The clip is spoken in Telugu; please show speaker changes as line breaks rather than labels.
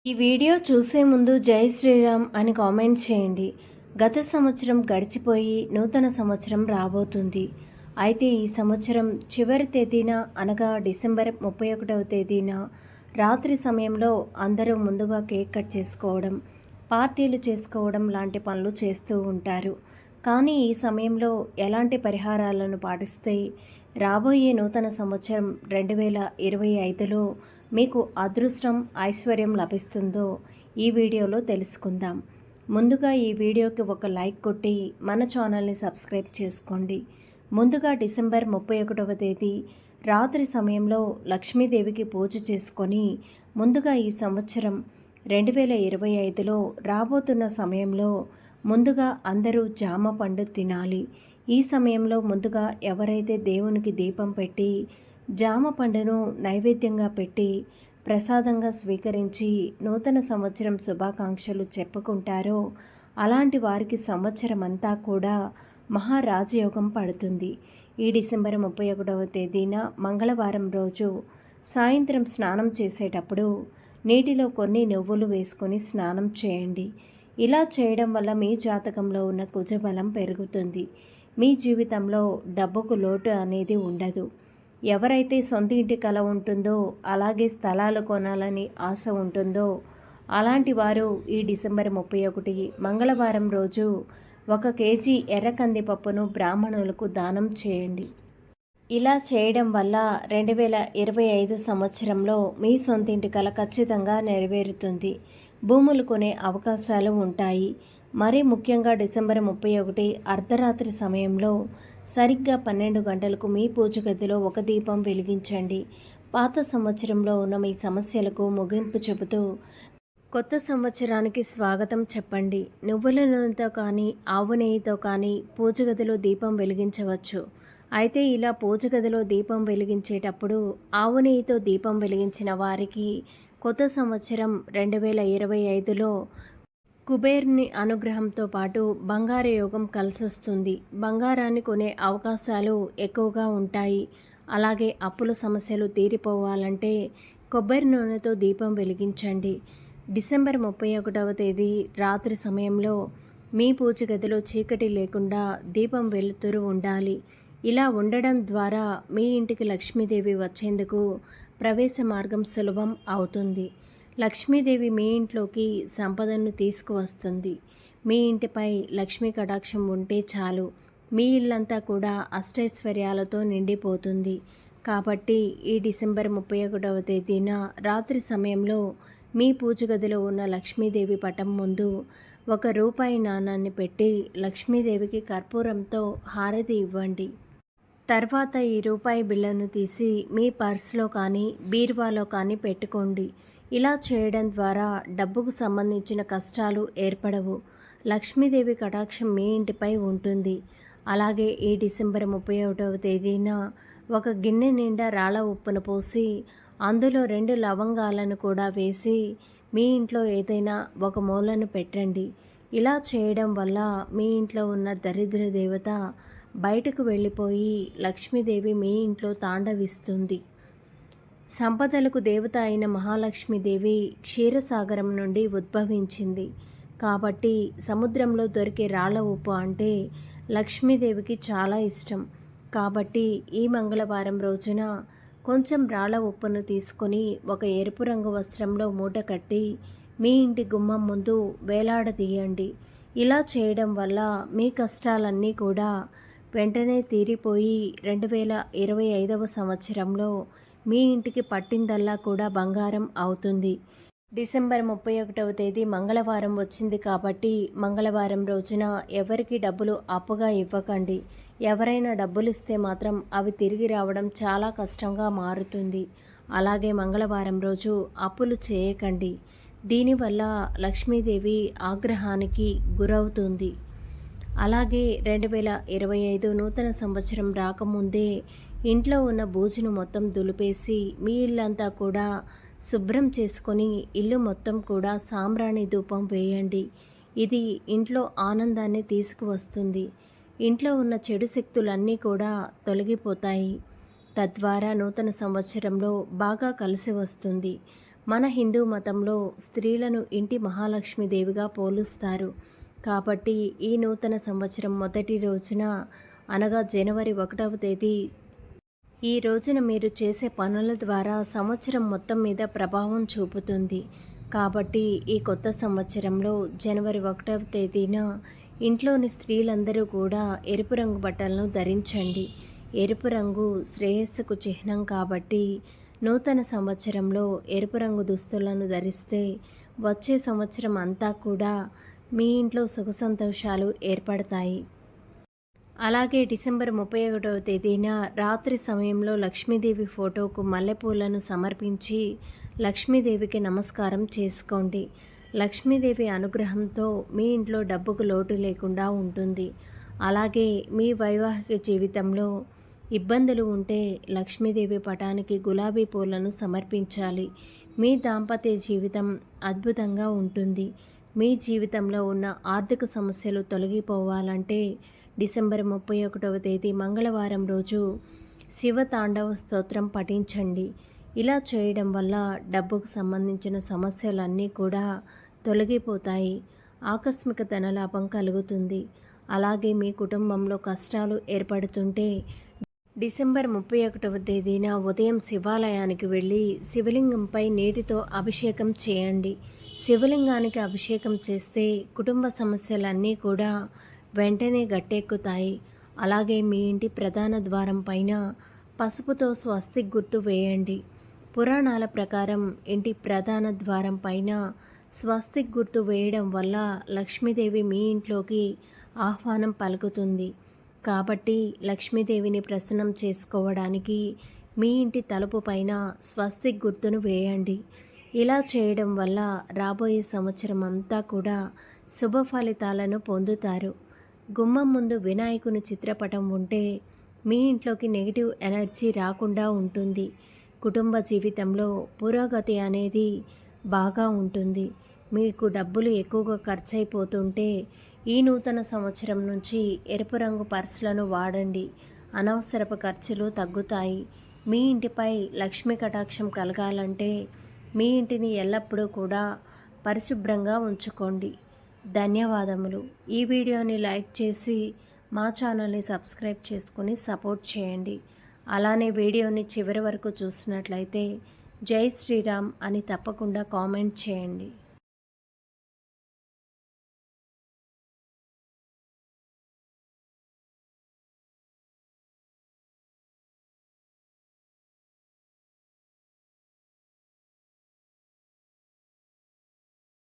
ఈ వీడియో చూసే ముందు జై శ్రీరామ్ అని కామెంట్ చేయండి. గత సంవత్సరం గడిచిపోయి నూతన సంవత్సరం రాబోతుంది. అయితే ఈ సంవత్సరం చివరి తేదీన అనగా డిసెంబర్ 31వ తేదీన రాత్రి సమయంలో అందరూ ముందుగా కేక్ కట్ చేసుకోవడం, పార్టీలు చేసుకోవడం లాంటి పనులు చేస్తూ ఉంటారు. కానీ ఈ సమయంలో ఎలాంటి పరిహారాలను పాటిస్తే రాబోయే నూతన సంవత్సరం 2025లో మీకు అదృష్టం, ఐశ్వర్యం లభిస్తుందో ఈ వీడియోలో తెలుసుకుందాం. ముందుగా ఈ వీడియోకి ఒక లైక్ కొట్టి మన ఛానల్ని సబ్స్క్రైబ్ చేసుకోండి. ముందుగా డిసెంబర్ 31వ తేదీ రాత్రి సమయంలో లక్ష్మీదేవికి పూజ చేసుకొని ముందుగా ఈ సంవత్సరం 2025లో రాబోతున్న సమయంలో ముందుగా అందరూ జామ పండు తినాలి. ఈ సమయంలో ముందుగా ఎవరైతే దేవునికి దీపం పెట్టి జామ పండును నైవేద్యంగా పెట్టి ప్రసాదంగా స్వీకరించి నూతన సంవత్సరం శుభాకాంక్షలు చెప్పుకుంటారో అలాంటి వారికి సంవత్సరం అంతా కూడా మహారాజయోగం పడుతుంది. ఈ డిసెంబర్ 31వ తేదీన మంగళవారం రోజు సాయంత్రం స్నానం చేసేటప్పుడు నీటిలో కొన్ని నువ్వులు వేసుకొని స్నానం చేయండి. ఇలా చేయడం వల్ల మీ జాతకంలో ఉన్న కుజబలం పెరుగుతుంది. మీ జీవితంలో డబ్బుకు లోటు అనేది ఉండదు. ఎవరైతే సొంత ఇంటి కల ఉంటుందో, అలాగే స్థలాలు కొనాలని ఆశ ఉంటుందో అలాంటి వారు ఈ డిసెంబర్ 31 మంగళవారం రోజు 1 కేజీ ఎర్ర కందిపప్పును బ్రాహ్మణులకు దానం చేయండి. ఇలా చేయడం వల్ల 2025 సంవత్సరంలో మీ సొంతింటి కల ఖచ్చితంగా నెరవేరుతుంది. భూములు కొనే అవకాశాలు ఉంటాయి. మరీ ముఖ్యంగా డిసెంబర్ 31 అర్ధరాత్రి సమయంలో సరిగ్గా 12 గంటలకు మీ పూజ గదిలో ఒక దీపం వెలిగించండి. పాత సంవత్సరంలో ఉన్న మీ సమస్యలకు ముగింపు చెబుతూ కొత్త సంవత్సరానికి స్వాగతం చెప్పండి. నువ్వుల నూనెతో కానీ ఆవు నెయ్యితో కానీ పూజ గదిలో దీపం వెలిగించవచ్చు. అయితే ఇలా పూజ గదిలో దీపం వెలిగించేటప్పుడు ఆవు నెయ్యితో దీపం వెలిగించిన వారికి కొత్త సంవత్సరం 2025లో కుబేరుని అనుగ్రహంతో పాటు బంగారు యోగం కలిసొస్తుంది. బంగారాన్ని కొనే అవకాశాలు ఎక్కువగా ఉంటాయి. అలాగే అప్పుల సమస్యలు తీరిపోవాలంటే కొబ్బరి నూనెతో దీపం వెలిగించండి. డిసెంబర్ 31వ తేదీ రాత్రి సమయంలో మీ పూజ గదిలో చీకటి లేకుండా దీపం వెలుతురు ఉండాలి. ఇలా ఉండడం ద్వారా మీ ఇంటికి లక్ష్మీదేవి వచ్చేందుకు ప్రవేశ మార్గం సులభం అవుతుంది. లక్ష్మీదేవి మీ ఇంట్లోకి సంపదను తీసుకువస్తుంది. మీ ఇంటిపై లక్ష్మీ కటాక్షం ఉంటే చాలు, మీ ఇల్లంతా కూడా అష్టైశ్వర్యాలతో నిండిపోతుంది. కాబట్టి ఈ డిసెంబర్ 31వ తేదీన రాత్రి సమయంలో మీ పూజ గదిలో ఉన్న లక్ష్మీదేవి పటం ముందు 1 రూపాయి నాణాన్ని పెట్టి లక్ష్మీదేవికి కర్పూరంతో హారతి ఇవ్వండి. తర్వాత ఈ రూపాయి బిళ్ళను తీసి మీ పర్స్లో కానీ బీరువాలో కానీ పెట్టుకోండి. ఇలా చేయడం ద్వారా డబ్బుకు సంబంధించిన కష్టాలు ఏర్పడవు. లక్ష్మీదేవి కటాక్షం మీ ఇంటిపై ఉంటుంది. అలాగే ఈ డిసెంబర్ 31వ తేదీన 1 గిన్నె నిండా రాళ్ళ ఉప్పును పోసి అందులో 2 లవంగాలను కూడా వేసి మీ ఇంట్లో ఏదైనా ఒక మూలను పెట్టండి. ఇలా చేయడం వల్ల మీ ఇంట్లో ఉన్న దరిద్ర దేవత బయటకు వెళ్ళిపోయి లక్ష్మీదేవి మీ ఇంట్లో తాండవిస్తుంది. సంపదలకు దేవత అయిన మహాలక్ష్మీదేవి క్షీరసాగరం నుండి ఉద్భవించింది. కాబట్టి సముద్రంలో దొరికే రాళ్ళ ఉప్పు అంటే లక్ష్మీదేవికి చాలా ఇష్టం. కాబట్టి ఈ మంగళవారం రోజున కొంచెం రాళ్ళ ఉప్పును తీసుకొని ఒక ఎరుపు రంగు వస్త్రంలో మూట కట్టి మీ ఇంటి గుమ్మం ముందు వేలాడదీయండి. ఇలా చేయడం వల్ల మీ కష్టాలన్నీ కూడా వెంటనే తీరిపోయి 2025వ సంవత్సరంలో మీ ఇంటికి పట్టిందల్లా కూడా బంగారం అవుతుంది. డిసెంబర్ 31వ తేదీ మంగళవారం వచ్చింది కాబట్టి మంగళవారం రోజున ఎవరికి డబ్బులు అప్పుగా ఇవ్వకండి. ఎవరైనా డబ్బులు ఇస్తే మాత్రం అవి తిరిగి రావడం చాలా కష్టంగా మారుతుంది. అలాగే మంగళవారం రోజు అప్పులు చేయకండి. దీనివల్ల లక్ష్మీదేవి ఆగ్రహానికి గురవుతుంది. అలాగే 2025 నూతన సంవత్సరం రాకముందే ఇంట్లో ఉన్న బూజును మొత్తం దులిపేసి మీ ఇల్లంతా కూడా శుభ్రం చేసుకొని ఇల్లు మొత్తం కూడా సాంబ్రాణి ధూపం వేయండి. ఇది ఇంట్లో ఆనందాన్ని తీసుకువస్తుంది. ఇంట్లో ఉన్న చెడు శక్తులన్నీ కూడా తొలగిపోతాయి. తద్వారా నూతన సంవత్సరంలో బాగా కలిసి వస్తుంది. మన హిందూ మతంలో స్త్రీలను ఇంటి మహాలక్ష్మీదేవిగా పోలుస్తారు. కాబట్టి ఈ నూతన సంవత్సరం మొదటి రోజున అనగా జనవరి 1వ తేదీ ఈ రోజున మీరు చేసే పనుల ద్వారా సంవత్సరం మొత్తం మీద ప్రభావం చూపుతుంది. కాబట్టి ఈ కొత్త సంవత్సరంలో జనవరి 1వ తేదీన ఇంట్లోని స్త్రీలందరూ కూడా ఎరుపు రంగు బట్టలను ధరించండి. ఎరుపు రంగు శ్రేయస్సుకు చిహ్నం కాబట్టి నూతన సంవత్సరంలో ఎరుపు రంగు దుస్తులను ధరిస్తే వచ్చే సంవత్సరం అంతా కూడా మీ ఇంట్లో సుఖ సంతోషాలు ఏర్పడతాయి. అలాగే డిసెంబర్ 31వ తేదీన రాత్రి సమయంలో లక్ష్మీదేవి ఫోటోకు మల్లెపూలను సమర్పించి లక్ష్మీదేవికి నమస్కారం చేసుకోండి. లక్ష్మీదేవి అనుగ్రహంతో మీ ఇంట్లో డబ్బుకు లోటు లేకుండా ఉంటుంది. అలాగే మీ వైవాహిక జీవితంలో ఇబ్బందులు ఉంటే లక్ష్మీదేవి పటానికి గులాబీ పూలను సమర్పించాలి. మీ దాంపత్య జీవితం అద్భుతంగా ఉంటుంది. మీ జీవితంలో ఉన్న ఆర్థిక సమస్యలు తొలగిపోవాలంటే డిసెంబర్ 31వ తేదీ మంగళవారం రోజు శివ తాండవ స్తోత్రం పఠించండి. ఇలా చేయడం వల్ల డబ్బుకు సంబంధించిన సమస్యలన్నీ కూడా తొలగిపోతాయి. ఆకస్మిక ధనలాభం కలుగుతుంది. అలాగే మీ కుటుంబంలో కష్టాలు ఏర్పడుతుంటే డిసెంబర్ 31వ తేదీన ఉదయం శివాలయానికి వెళ్ళి శివలింగంపై నీటితో అభిషేకం చేయండి. శివలింగానికి అభిషేకం చేస్తే కుటుంబ సమస్యలన్నీ కూడా వెంటనే గట్టెక్కుతాయి. అలాగే మీ ఇంటి ప్రధాన ద్వారం పైన పసుపుతో స్వస్తిక్ గుర్తు వేయండి. పురాణాల ప్రకారం ఇంటి ప్రధాన ద్వారం పైన స్వస్తిక్ గుర్తు వేయడం వల్ల లక్ష్మీదేవి మీ ఇంట్లోకి ఆహ్వానం పలుకుతుంది. కాబట్టి లక్ష్మీదేవిని ప్రసన్నం చేసుకోవడానికి మీ ఇంటి తలుపు పైన స్వస్తిక్ గుర్తును వేయండి. ఇలా చేయడం వల్ల రాబోయే సంవత్సరం అంతా కూడా శుభ ఫలితాలను పొందుతారు. గుమ్మం ముందు వినాయకుని చిత్రపటం ఉంటే మీ ఇంట్లోకి నెగిటివ్ ఎనర్జీ రాకుండా ఉంటుంది. కుటుంబ జీవితంలో పురోగతి అనేది బాగా ఉంటుంది. మీకు డబ్బులు ఎక్కువగా ఖర్చు అయిపోతుంటే ఈ నూతన సంవత్సరం నుంచి ఎరుపు రంగు పర్సులను వాడండి. అనవసరపు ఖర్చులు తగ్గుతాయి. మీ ఇంటిపై లక్ష్మీ కటాక్షం కలగాలంటే మీ ఇంటిని ఎల్లప్పుడూ కూడా పరిశుభ్రంగా ఉంచుకోండి. ధన్యవాదములు. ఈ వీడియోని లైక్ చేసి మా ఛానల్ని సబ్స్క్రైబ్ చేసుకుని సపోర్ట్ చేయండి. అలానే వీడియోని చివరి వరకు చూసినట్లయితే జై శ్రీరామ్ అని తప్పకుండా కామెంట్ చేయండి.